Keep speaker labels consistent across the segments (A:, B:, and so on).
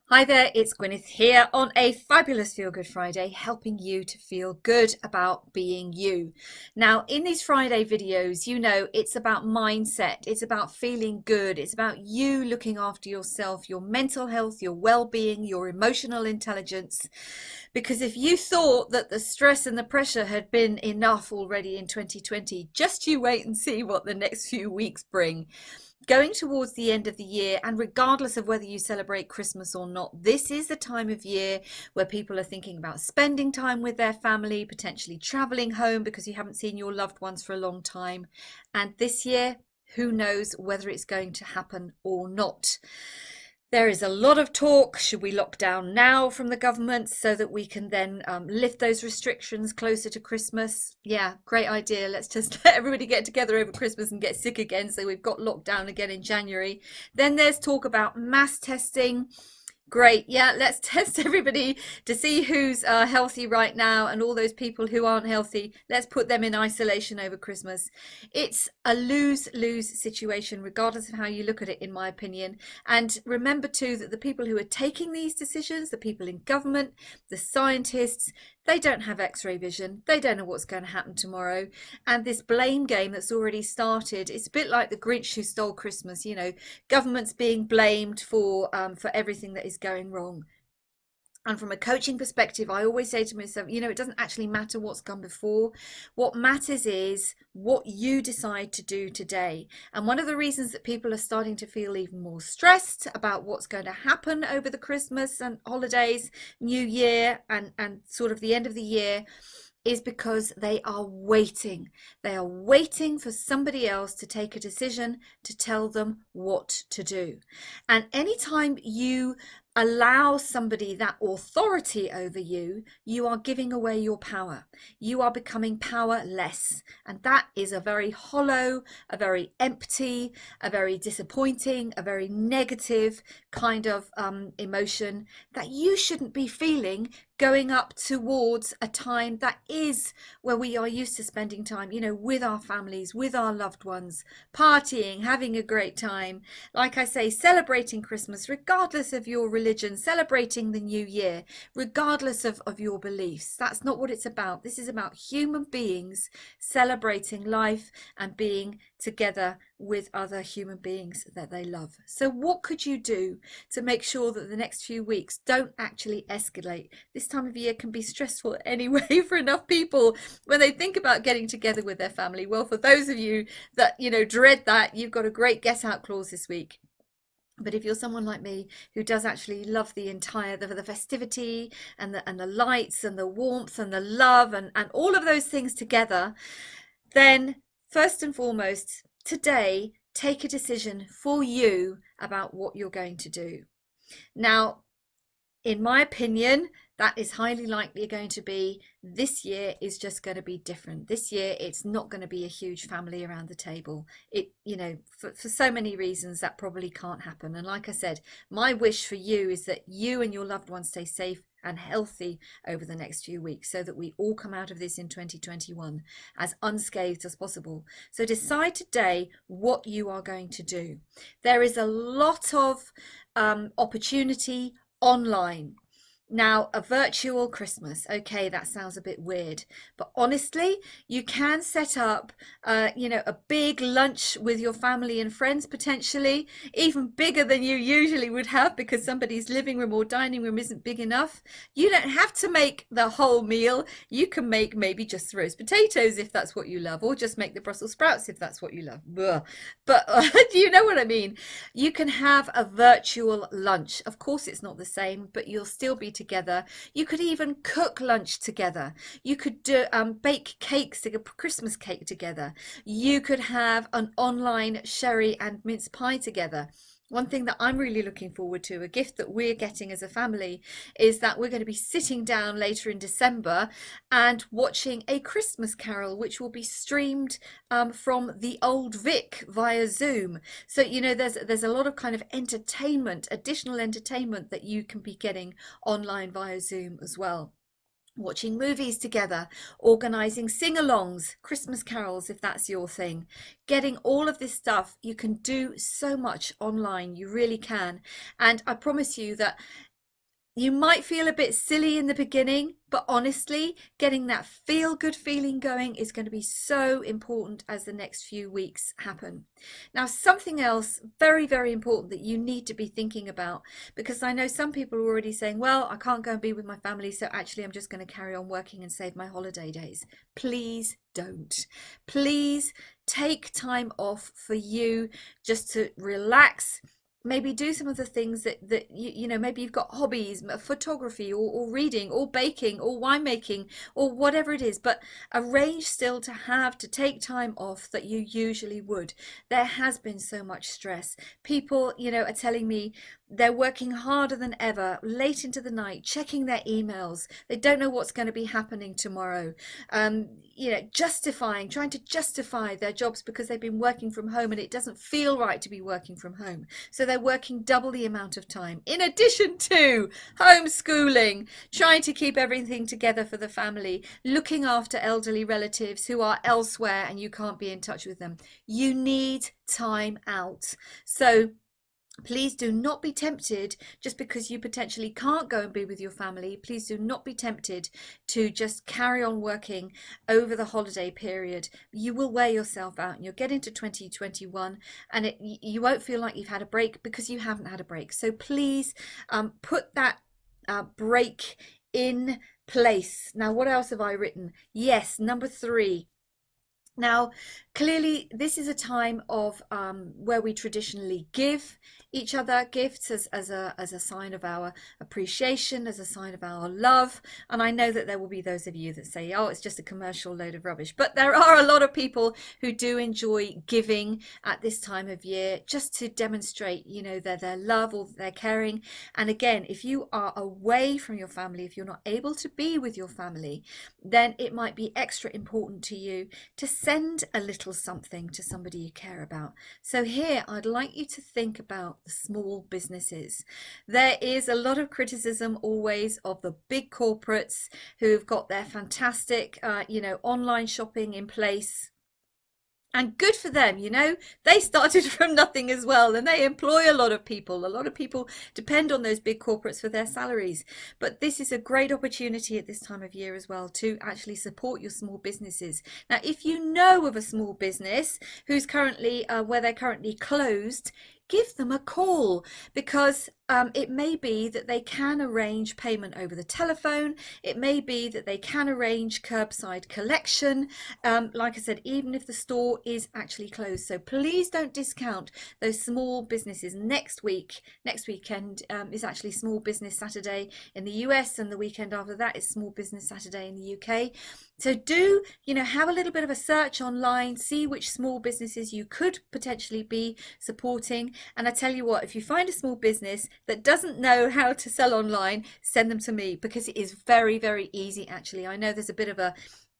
A: Hi there, it's Gwyneth here on a fabulous Feel Good Friday, helping you to feel good about being you. Now, in these Friday videos, it's about mindset, it's about feeling good, it's about you looking after yourself, your mental health, your well-being, your emotional intelligence. Because if you thought that the stress and the pressure had been enough already in 2020, just you wait and see what the next few weeks bring. Going towards the end of the year, and regardless of whether you celebrate Christmas or not, this is the time of year where people are thinking about spending time with their family, potentially traveling home because you haven't seen your loved ones for a long time. And this year, who knows whether it's going to happen or not. There is a lot of talk. Should we lock down now from the government so that we can then lift those restrictions closer to Christmas? Yeah, great idea. Let's just let everybody get together over Christmas and get sick again so we've got locked down again in January. Then there's talk about mass testing. Great. Yeah, let's test everybody to see who's healthy right now, and all those people who aren't healthy, let's put them in isolation over Christmas. It's a lose-lose situation, regardless of how you look at it, in my opinion. And remember too that the people who are taking these decisions, the people in government, the scientists, they don't have X-ray vision. They don't know what's going to happen tomorrow. And this blame game that's already started, it's a bit like the Grinch who stole Christmas. Government's being blamed for everything that is going wrong. And from a coaching perspective, I always say to myself, it doesn't actually matter what's gone before. What matters is what you decide to do today. And one of the reasons that people are starting to feel even more stressed about what's going to happen over the Christmas and holidays, New Year, and sort of the end of the year, is because they are waiting. They are waiting for somebody else to take a decision to tell them what to do. And anytime you allow somebody that authority over you, you are giving away your power. You are becoming powerless. And that is a very hollow, a very empty, a very disappointing, a very negative kind of emotion that you shouldn't be feeling going up towards a time that is where we are used to spending time, with our families, with our loved ones, partying, having a great time. Like I say, celebrating Christmas, regardless of your religion, celebrating the new year, regardless of your beliefs. That's not what it's about. This is about human beings celebrating life and being together with other human beings that they love. So what could you do to make sure that the next few weeks don't actually escalate? This time of year can be stressful anyway for enough people when they think about getting together with their family. Well, for those of you that dread that, you've got a great get out clause this week. But if you're someone like me who does actually love the entire the festivity and the lights and the warmth and the love and all of those things together, then first and foremost, today, take a decision for you about what you're going to do. Now, in my opinion, that is highly likely going to be this year is just going to be different. This year, it's not going to be a huge family around the table. For so many reasons, that probably can't happen. And like I said, my wish for you is that you and your loved ones stay safe and healthy over the next few weeks so that we all come out of this in 2021 as unscathed as possible. So decide today what you are going to do. There is a lot of opportunity online. Now, a virtual Christmas, okay, that sounds a bit weird, but honestly, you can set up, a big lunch with your family and friends, potentially, even bigger than you usually would have because somebody's living room or dining room isn't big enough. You don't have to make the whole meal. You can make maybe just the roast potatoes if that's what you love, or just make the Brussels sprouts if that's what you love. But do you know what I mean? You can have a virtual lunch. Of course, it's not the same, but you'll still be together. You could even cook lunch together. You could bake cakes, a Christmas cake together. You could have an online sherry and mince pie together. One thing that I'm really looking forward to, a gift that we're getting as a family, is that we're going to be sitting down later in December and watching A Christmas Carol, which will be streamed from the Old Vic via Zoom. So, there's a lot of kind of entertainment, additional entertainment that you can be getting online via Zoom as well. Watching movies together, organising sing-alongs, Christmas carols if that's your thing. Getting all of this stuff, you can do so much online, you really can. And I promise you that You might feel a bit silly in the beginning, but honestly, getting that feel good feeling going is going to be so important as the next few weeks happen. Now, something else very, very important that you need to be thinking about, because I know some people are already saying, well, I can't go and be with my family, so actually I'm just going to carry on working and save my holiday days. Please don't. Please take time off for you just to relax. Maybe do some of the things that you know, maybe you've got hobbies, photography or reading or baking or winemaking or whatever it is, but arrange still to take time off that you usually would. There has been so much stress. People, you know, are telling me they're working harder than ever, late into the night, checking their emails. They don't know what's going to be happening tomorrow. You know, trying to justify their jobs because they've been working from home and it doesn't feel right to be working from home. So they're working double the amount of time, in addition to homeschooling, trying to keep everything together for the family, looking after elderly relatives who are elsewhere and you can't be in touch with them. You need time out. So please do not be tempted, just because you potentially can't go and be with your family, please do not be tempted to just carry on working over the holiday period. You will wear yourself out and you'll get into 2021 and you won't feel like you've had a break, because you haven't had a break. So please put that break in place. Now, what else have I written? Yes, number 3. Now, clearly, this is a time of where we traditionally give each other gifts as a sign of our appreciation, as a sign of our love. And I know that there will be those of you that say, oh, it's just a commercial load of rubbish. But there are a lot of people who do enjoy giving at this time of year, just to demonstrate, you know, their love or their caring. And again, if you are away from your family, if you're not able to be with your family, then it might be extra important to you to send a little something to somebody you care about. So here I'd like you to think about the small businesses. There is a lot of criticism always of the big corporates who've got their fantastic you know, online shopping in place. And good for them, you know, they started from nothing as well, and they employ a lot of people. A lot of people depend on those big corporates for their salaries. But this is a great opportunity at this time of year as well to actually support your small businesses. Now, if you know of a small business who's currently where they're currently closed, give them a call, because it may be that they can arrange payment over the telephone. It may be that they can arrange curbside collection. Like I said, even if the store is actually closed. So please don't discount those small businesses. Next weekend is actually Small Business Saturday in the US, and the weekend after that is Small Business Saturday in the UK. So do, you know, have a little bit of a search online, see which small businesses you could potentially be supporting. And I tell you what, if you find a small business that doesn't know how to sell online, send them to me, because it is very, very easy. Actually, I know there's a bit of a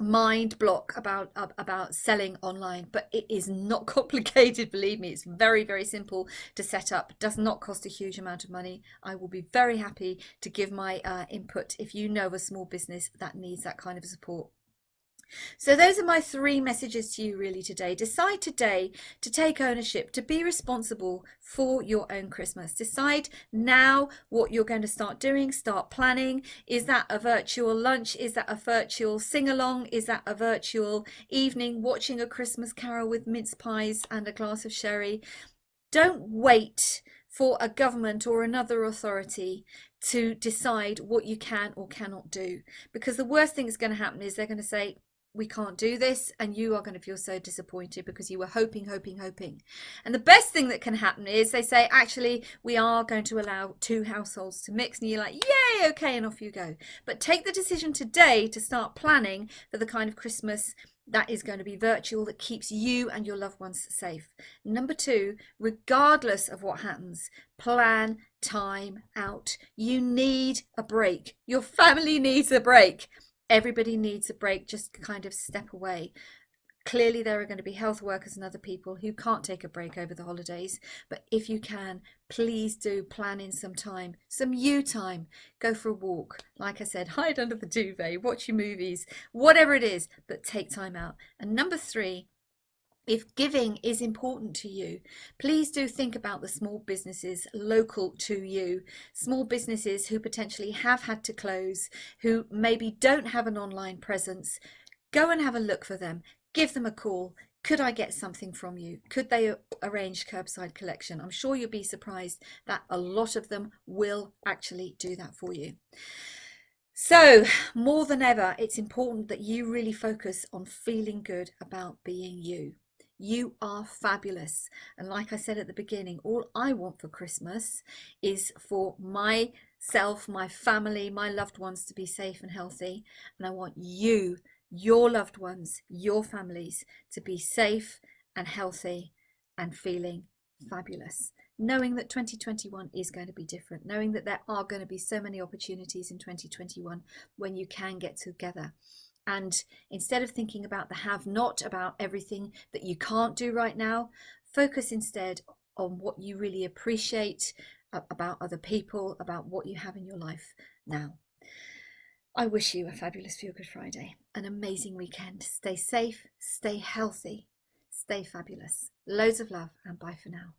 A: mind block about selling online, but it is not complicated. Believe me, it's very, very simple to set up. It does not cost a huge amount of money. I will be very happy to give my input if you know of a small business that needs that kind of support. So those are my 3 messages to you really today. Decide today to take ownership, to be responsible for your own Christmas. Decide now what you're going to start doing, start planning. Is that a virtual lunch? Is that a virtual sing-along? Is that a virtual evening watching a Christmas carol with mince pies and a glass of sherry? Don't wait for a government or another authority to decide what you can or cannot do, because the worst thing that's going to happen is they're going to say, we can't do this, and you are going to feel so disappointed because you were hoping. And the best thing that can happen is they say, actually, we are going to allow 2 households to mix, and you're like, yay, okay, and off you go. But take the decision today to start planning for the kind of Christmas that is going to be virtual, that keeps you and your loved ones safe. Number 2, regardless of what happens, plan time out. You need a break. Your family needs a break. Everybody needs a break, just kind of step away. Clearly, there are going to be health workers and other people who can't take a break over the holidays. But if you can, please do plan in some time, some you time. Go for a walk. Like I said, hide under the duvet, watch your movies, whatever it is, but take time out. And number 3, If giving is important to you, please do think about the small businesses local to you, small businesses who potentially have had to close, who maybe don't have an online presence. Go and have a look for them. Give them a call. Could I get something from you? Could they arrange curbside collection? I'm sure you'll be surprised that a lot of them will actually do that for you. So, more than ever, it's important that you really focus on feeling good about being you. You are fabulous. And like I said at the beginning, all I want for Christmas is for myself, my family, my loved ones to be safe and healthy. And I want you, your loved ones, your families to be safe and healthy and feeling fabulous. Knowing that 2021 is going to be different, knowing that there are going to be so many opportunities in 2021 when you can get together. And instead of thinking about the have not, about everything that you can't do right now, focus instead on what you really appreciate about other people, about what you have in your life now. I wish you a fabulous Feel Good Friday, an amazing weekend. Stay safe, stay healthy, stay fabulous. Loads of love, and bye for now.